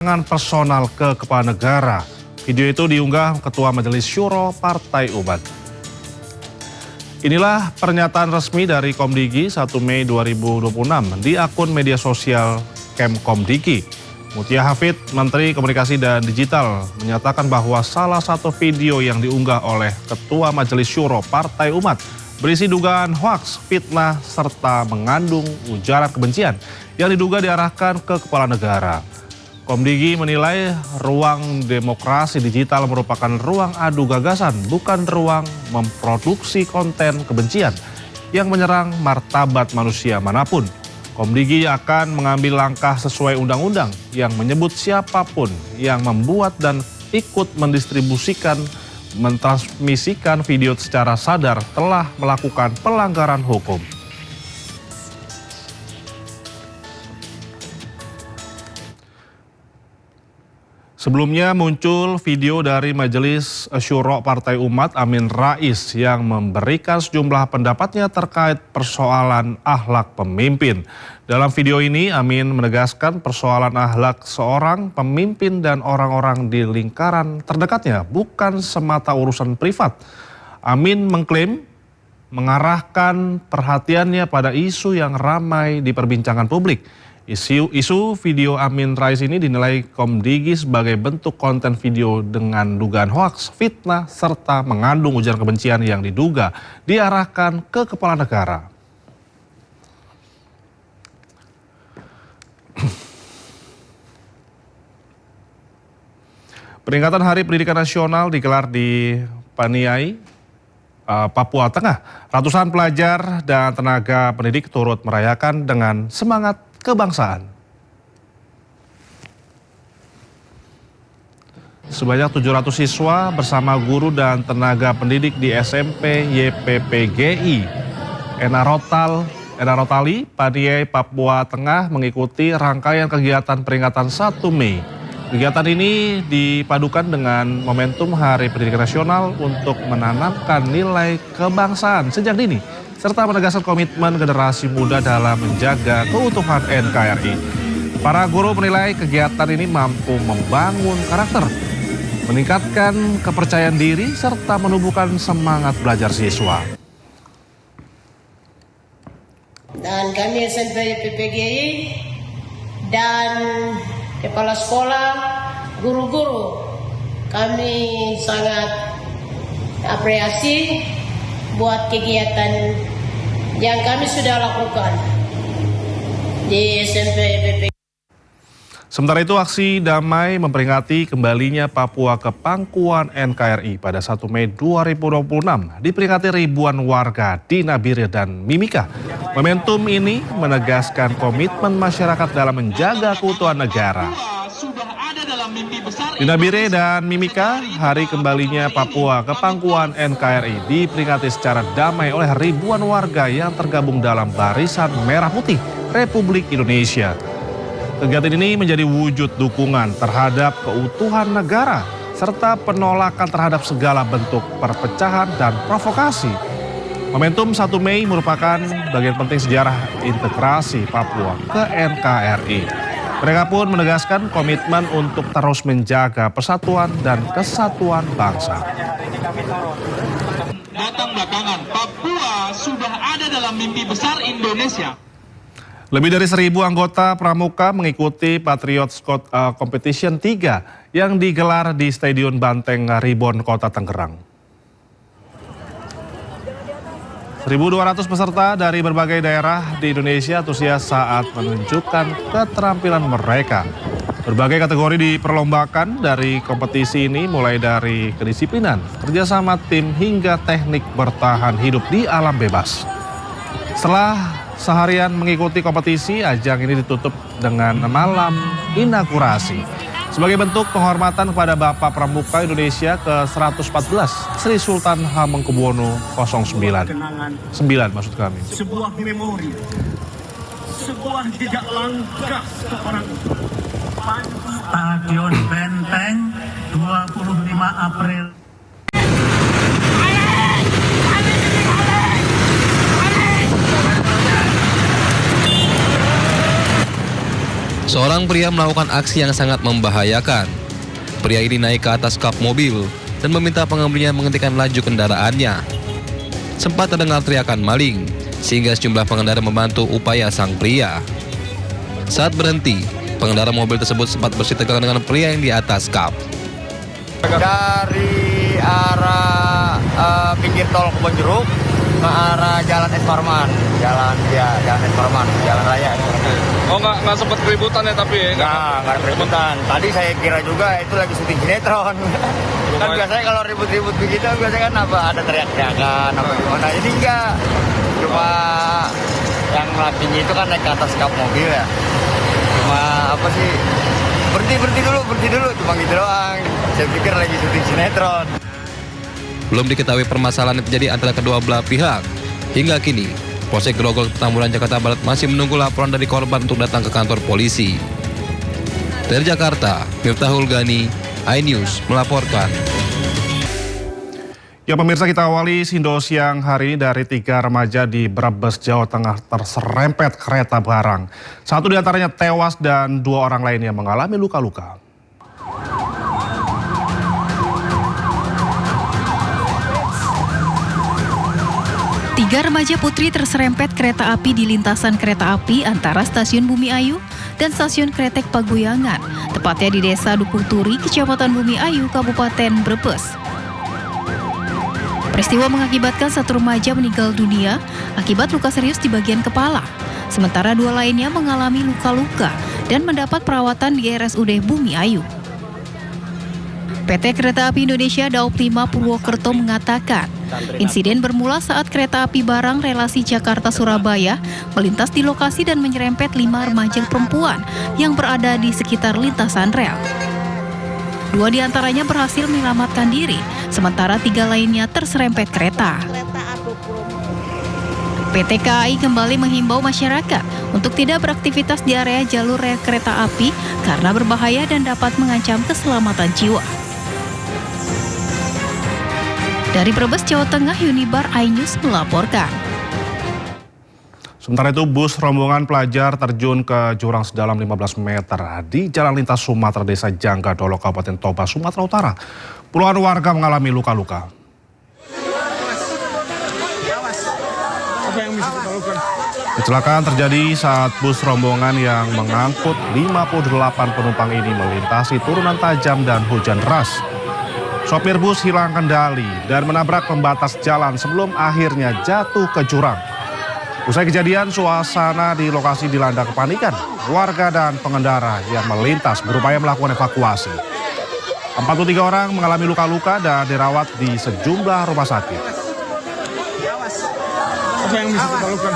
Dengan personal ke kepala negara. Video itu diunggah Ketua Majelis Syuro Partai Umat. Inilah pernyataan resmi dari Komdigi 1 Mei 2026 di akun media sosial Kemkomdigi. Mutia Hafid, Menteri Komunikasi dan Digital, menyatakan bahwa salah satu video yang diunggah oleh Ketua Majelis Syuro Partai Umat berisi dugaan hoaks, fitnah, serta mengandung ujaran kebencian yang diduga diarahkan ke kepala negara. Komdigi menilai ruang demokrasi digital merupakan ruang adu gagasan, bukan ruang memproduksi konten kebencian yang menyerang martabat manusia manapun. Komdigi akan mengambil langkah sesuai undang-undang yang menyebut siapapun yang membuat dan ikut mendistribusikan, mentransmisikan video secara sadar telah melakukan pelanggaran hukum. Sebelumnya muncul video dari Majelis Syuro Partai Umat Amin Rais yang memberikan sejumlah pendapatnya terkait persoalan akhlak pemimpin. Dalam video ini Amin menegaskan persoalan akhlak seorang pemimpin dan orang-orang di lingkaran terdekatnya bukan semata urusan privat. Amin mengklaim mengarahkan perhatiannya pada isu yang ramai diperbincangkan publik. Isu video Amin Rais ini dinilai Komdigi sebagai bentuk konten video dengan dugaan hoaks, fitnah, serta mengandung ujaran kebencian yang diduga diarahkan ke kepala negara. Peringatan Hari Pendidikan Nasional digelar di Paniai, Papua Tengah. Ratusan pelajar dan tenaga pendidik turut merayakan dengan semangat kebangsaan. Sebanyak 700 siswa bersama guru dan tenaga pendidik di SMP YPPGI Enarotali, Paniai, Papua Tengah mengikuti rangkaian kegiatan peringatan 1 Mei. Kegiatan ini dipadukan dengan momentum Hari Pendidikan Nasional untuk menanamkan nilai kebangsaan sejak dini, serta menegaskan komitmen generasi muda dalam menjaga keutuhan NKRI. Para guru menilai kegiatan ini mampu membangun karakter, meningkatkan kepercayaan diri, serta menumbuhkan semangat belajar siswa. Dan kami SMP PPGI dan kepala sekolah, guru-guru, kami sangat apresiasi buat kegiatan yang kami sudah lakukan di SMP PPGI. Sementara itu, aksi damai memperingati kembalinya Papua ke pangkuan NKRI pada 1 Mei 2026 diperingati ribuan warga di Nabire dan Mimika. Momentum ini menegaskan komitmen masyarakat dalam menjaga keutuhan negara. Di Nabire dan Mimika, hari kembalinya Papua ke pangkuan NKRI diperingati secara damai oleh ribuan warga yang tergabung dalam Barisan Merah Putih Republik Indonesia. Kegiatan ini menjadi wujud dukungan terhadap keutuhan negara serta penolakan terhadap segala bentuk perpecahan dan provokasi. Momentum 1 Mei merupakan bagian penting sejarah integrasi Papua ke NKRI. Mereka pun menegaskan komitmen untuk terus menjaga persatuan dan kesatuan bangsa. Datang belakangan, Papua sudah ada dalam mimpi besar Indonesia. Lebih dari 1.000 anggota pramuka mengikuti Patriot Scout Competition 3 yang digelar di Stadion Banteng Ribon, Kota Tangerang. 1.200 peserta dari berbagai daerah di Indonesia antusias saat menunjukkan keterampilan mereka. Berbagai kategori diperlombakan dari kompetisi ini, mulai dari kedisiplinan, kerjasama tim, hingga teknik bertahan hidup di alam bebas. Setelah seharian mengikuti kompetisi, ajang ini ditutup dengan malam inaugurasi. Sebagai bentuk penghormatan kepada Bapak Pramuka Indonesia ke-114, Sri Sultan Hamengkubuwono 09. 9 maksud kami. Sebuah memori, sebuah jejak langkah seorang. Stadion Benteng 25 April. Seorang pria melakukan aksi yang sangat membahayakan. Pria ini naik ke atas kap mobil dan meminta pengemudinya menghentikan laju kendaraannya. Sempat terdengar teriakan maling, sehingga sejumlah pengendara membantu upaya sang pria. Saat berhenti, pengendara mobil tersebut sempat bersitegang dengan pria yang di atas kap. Dari arah pinggir tol Kebonjeruk ke arah Jalan Es Parman, Jalan Es Parman, Jalan Raya Es Parman. Oh, nggak sempat keributan ya tapi ya? Nggak ada keributan. Tadi saya kira juga itu lagi syuting sinetron. Kan biasanya kalau ribut-ribut begitu biasanya kan ada teriak-teriakan apa gimana. Ini enggak. Cuma yang lakinya itu kan naik ke atas kap mobil ya. Cuma apa sih? Berhenti dulu, cuma gitu doang. Saya pikir lagi syuting sinetron. Belum diketahui permasalahan yang terjadi antara kedua belah pihak. Hingga kini, Polsek Grogol Petamburan Jakarta Barat masih menunggu laporan dari korban untuk datang ke kantor polisi. Dari Jakarta, Miftahul Gani, iNews melaporkan. Ya pemirsa, kita awali Sindo siang hari ini dari 3 remaja di Brebes, Jawa Tengah terserempet kereta barang. 1 diantaranya tewas dan 2 orang lainnya mengalami luka-luka. Tiga remaja putri terserempet kereta api di lintasan kereta api antara Stasiun Bumi Ayu dan Stasiun Kretek Paguyangan, tepatnya di Desa Dukung Turi, Kecamatan Bumi Ayu, Kabupaten Brebes. Peristiwa mengakibatkan 1 remaja meninggal dunia akibat luka serius di bagian kepala, sementara 2 lainnya mengalami luka-luka dan mendapat perawatan di RSUD Bumi Ayu. PT Kereta Api Indonesia Daob 5 Purwokerto mengatakan, insiden bermula saat kereta api barang relasi Jakarta-Surabaya melintas di lokasi dan menyerempet 5 remaja perempuan yang berada di sekitar lintasan rel. 2 diantaranya berhasil menyelamatkan diri, sementara 3 lainnya terserempet kereta. PT KAI kembali menghimbau masyarakat untuk tidak beraktivitas di area jalur rel kereta api karena berbahaya dan dapat mengancam keselamatan jiwa. Dari Brebes, Jawa Tengah, Unibar iNews melaporkan. Sementara itu, bus rombongan pelajar terjun ke jurang sedalam 15 meter di Jalan Lintas Sumatera, Desa Jangga Dolo, Kabupaten Toba, Sumatera Utara. Puluhan warga mengalami luka-luka. Kecelakaan terjadi saat bus rombongan yang mengangkut 58 penumpang ini melintasi turunan tajam dan hujan deras. Sopir bus hilang kendali dan menabrak pembatas jalan sebelum akhirnya jatuh ke jurang. Usai kejadian, suasana di lokasi dilanda kepanikan. Warga dan pengendara yang melintas berupaya melakukan evakuasi. 43 orang mengalami luka-luka dan dirawat di sejumlah rumah sakit. Apa yang bisa kita lakukan?